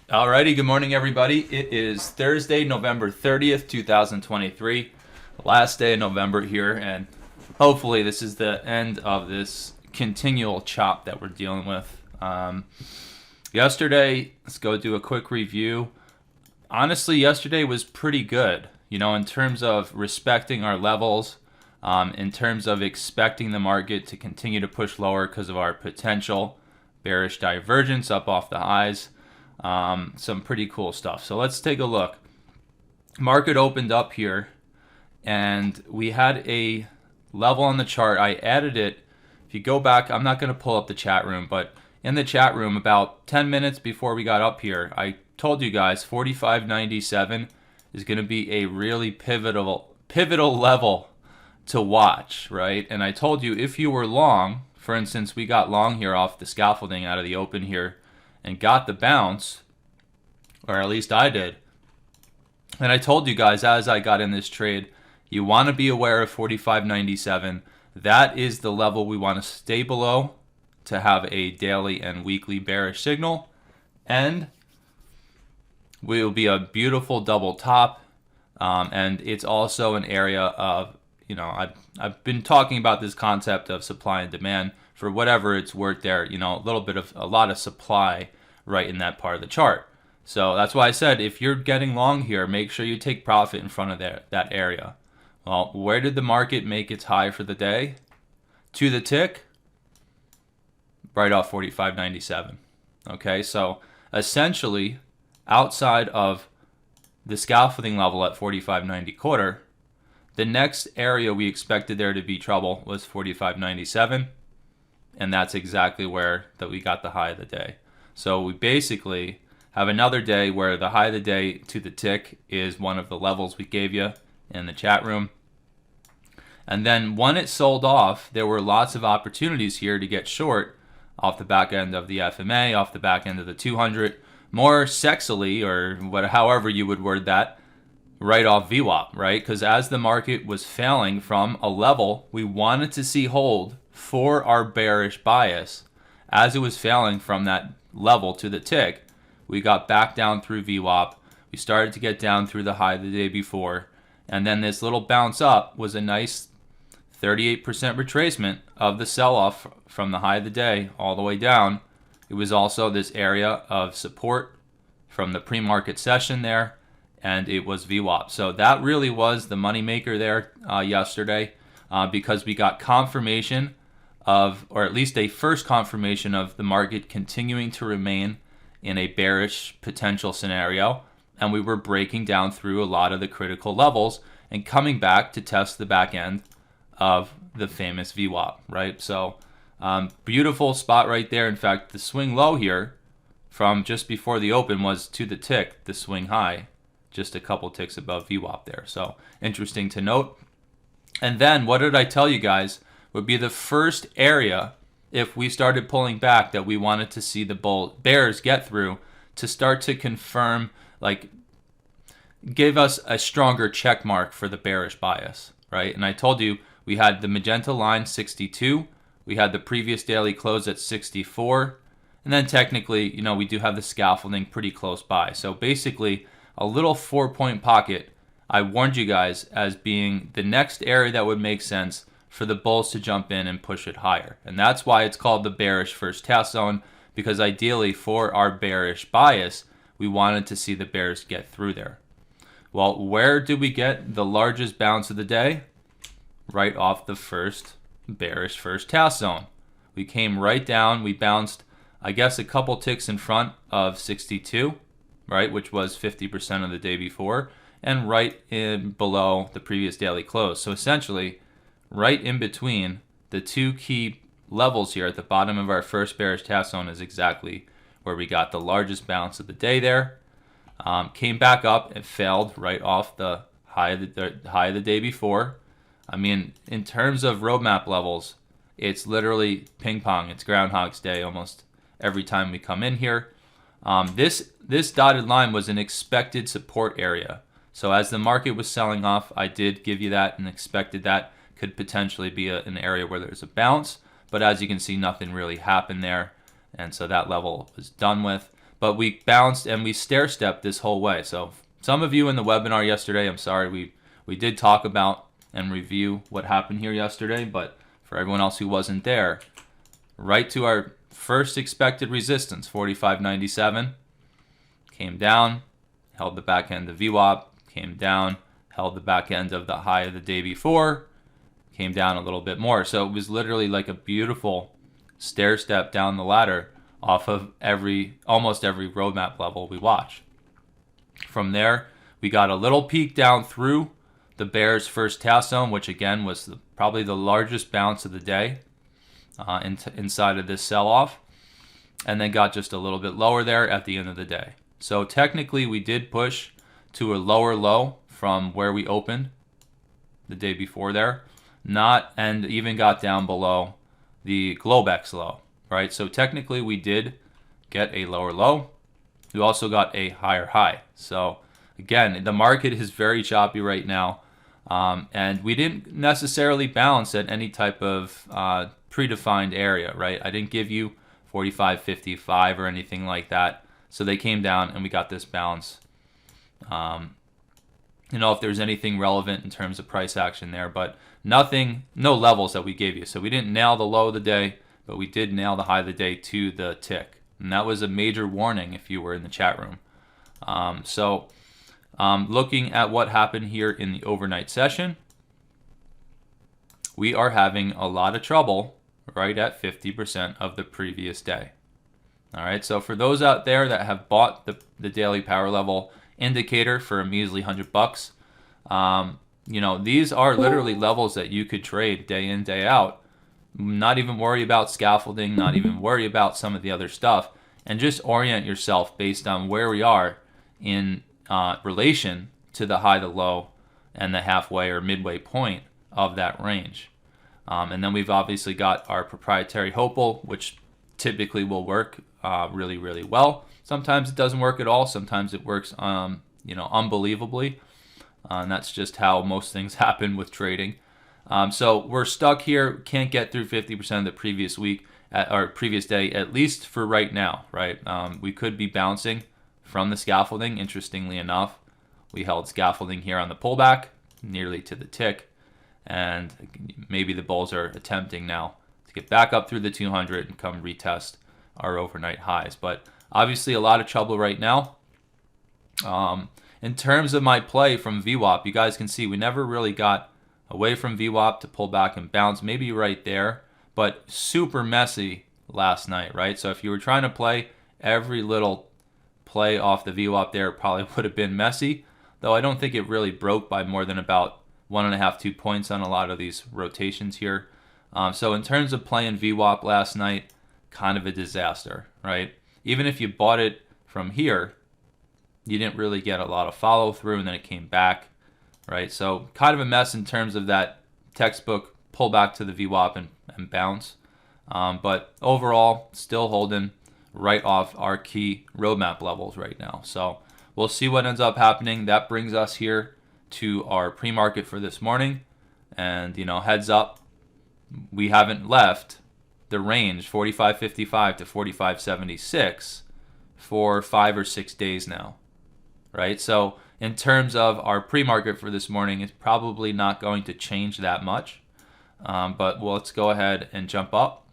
Alrighty, good morning everybody. It is Thursday, November 30th, 2023. The last day of November here, and hopefully this is the end of this continual chop that we're dealing with. Yesterday, let's go do a quick review. Honestly, yesterday was pretty good, in terms of respecting our levels, in terms of expecting the market to continue to push lower because of our potential bearish divergence up off the highs. Some pretty cool stuff. So let's take a look. Market opened up here and we had a level on the chart. I added it. If you go back, I'm not going to pull up the chat room, but in the chat room about 10 minutes before we got up here, I told you guys 45.97 is going to be a really pivotal level to watch, right? And I told you if you were long, for instance, we got long here off the scaffolding out of the open here and got the bounce, or at least I did. And I told you guys as I got in this trade, you want to be aware of 45.97. That is the level we want to stay below to have a daily and weekly bearish signal. And will be a beautiful double top. And it's also an area of, I've been talking about this concept of supply and demand for whatever it's worth there, a lot of supply right in that part of the chart. So that's why I said if you're getting long here, make sure you take profit in front of that area. Well, where did the market make its high for the day? To the tick, right off 45.97. Okay, so essentially outside of the scaffolding level at 45.90 quarter, the next area we expected there to be trouble was 45.97. And that's exactly where we got the high of the day. So we basically have another day where the high of the day to the tick is one of the levels we gave you in the chat room. And then when it sold off, there were lots of opportunities here to get short off the back end of the FMA, off the back end of the 200, more sexily, or however you would word that, right off VWAP, right? Because as the market was failing from a level we wanted to see hold for our bearish bias, as it was failing from that level to the tick, we got back down through VWAP. We started to get down through the high the day before, and then this little bounce up was a nice 38% retracement of the sell-off from the high of the day all the way down. It was also this area of support from the pre-market session there, and it was VWAP. So that really was the moneymaker there yesterday because we got confirmation of, or at least a first confirmation of, the market continuing to remain in a bearish potential scenario, and we were breaking down through a lot of the critical levels and coming back to test the back end of the famous VWAP, right? So beautiful spot right there. In fact, the swing low here from just before the open was to the tick, the swing high, just a couple ticks above VWAP there. So interesting to note. And then what did I tell you guys would be the first area if we started pulling back that we wanted to see the bears get through to start to confirm, give us a stronger check mark for the bearish bias, right? And I told you we had the magenta line 62, we had the previous daily close at 64, and then technically, we do have the scaffolding pretty close by. So basically a little 4-point pocket I warned you guys as being the next area that would make sense for the bulls to jump in and push it higher. And that's why it's called the bearish first task zone, because ideally for our bearish bias, we wanted to see the bears get through there. Well, where did we get the largest bounce of the day? Right off the first bearish first task zone. We came right down, we bounced, I guess, a couple ticks in front of 62, right, which was 50% of the day before, and right in below the previous daily close. So essentially, right in between the two key levels here at the bottom of our first bearish task zone is exactly where we got the largest bounce of the day there. Came back up and failed right off the high of the day before. I mean, in terms of roadmap levels, it's literally ping pong. It's Groundhog's Day almost every time we come in here. This dotted line was an expected support area. So as the market was selling off, I did give you that and expected that could potentially be an area where there's a bounce. But as you can see, nothing really happened there. And so that level was done with. but we bounced and we stair-stepped this whole way. So some of you in the webinar yesterday, I'm sorry, we did talk about and review what happened here yesterday, but for everyone else who wasn't there, right to our first expected resistance, 45.97, came down, held the back end of VWAP, came down, held the back end of the high of the day before, came down a little bit more. So it was literally like a beautiful stair step down the ladder off of almost every roadmap level we watch. From there, we got a little peek down through the bear's first task zone, which again was probably the largest bounce of the day inside of this sell-off, and then got just a little bit lower there at the end of the day. So technically we did push to a lower low from where we opened the day before there, and even got down below the Globex low, right? So technically we did get a lower low. We also got a higher high. So again, the market is very choppy right now, and we didn't necessarily bounce at any type of predefined area, right? I didn't give you 45.55 or anything like that. So they came down and we got this bounce. If there's anything relevant in terms of price action there, but no levels that we gave you. So we didn't nail the low of the day, but we did nail the high of the day to the tick. And that was a major warning if you were in the chat room. Looking at what happened here in the overnight session, we are having a lot of trouble right at 50% of the previous day. All right, so for those out there that have bought the daily power level indicator for a measly $100, these are literally levels that you could trade day in, day out. Not even worry about scaffolding, not even worry about some of the other stuff, and just orient yourself based on where we are in relation to the high, the low, and the halfway or midway point of that range. And then we've obviously got our proprietary Hopel, which typically will work really, really well. Sometimes it doesn't work at all. Sometimes it works, unbelievably. And that's just how most things happen with trading. So we're stuck here. Can't get through 50% of the previous week or previous day, at least for right now, right? We could be bouncing from the scaffolding. Interestingly enough, we held scaffolding here on the pullback, nearly to the tick. And maybe the bulls are attempting now to get back up through the 200 and come retest our overnight highs. But obviously a lot of trouble right now. In terms of my play from VWAP, you guys can see we never really got away from VWAP to pull back and bounce, maybe right there, but super messy last night, right? So if you were trying to play every little play off the VWAP there, it probably would have been messy, though I don't think it really broke by more than about 1.5, 2 points on a lot of these rotations here. So in terms of playing VWAP last night, kind of a disaster, right? Even if you bought it from here, you didn't really get a lot of follow through, and then it came back, right? So kind of a mess in terms of that textbook pull back to the VWAP and bounce. But overall, still holding right off our key roadmap levels right now. So we'll see what ends up happening. That brings us here to our pre-market for this morning. And, heads up, we haven't left the range 45.55 to 45.76 for 5 or 6 days now, right? So in terms of our pre-market for this morning, it's probably not going to change that much. But let's go ahead and jump up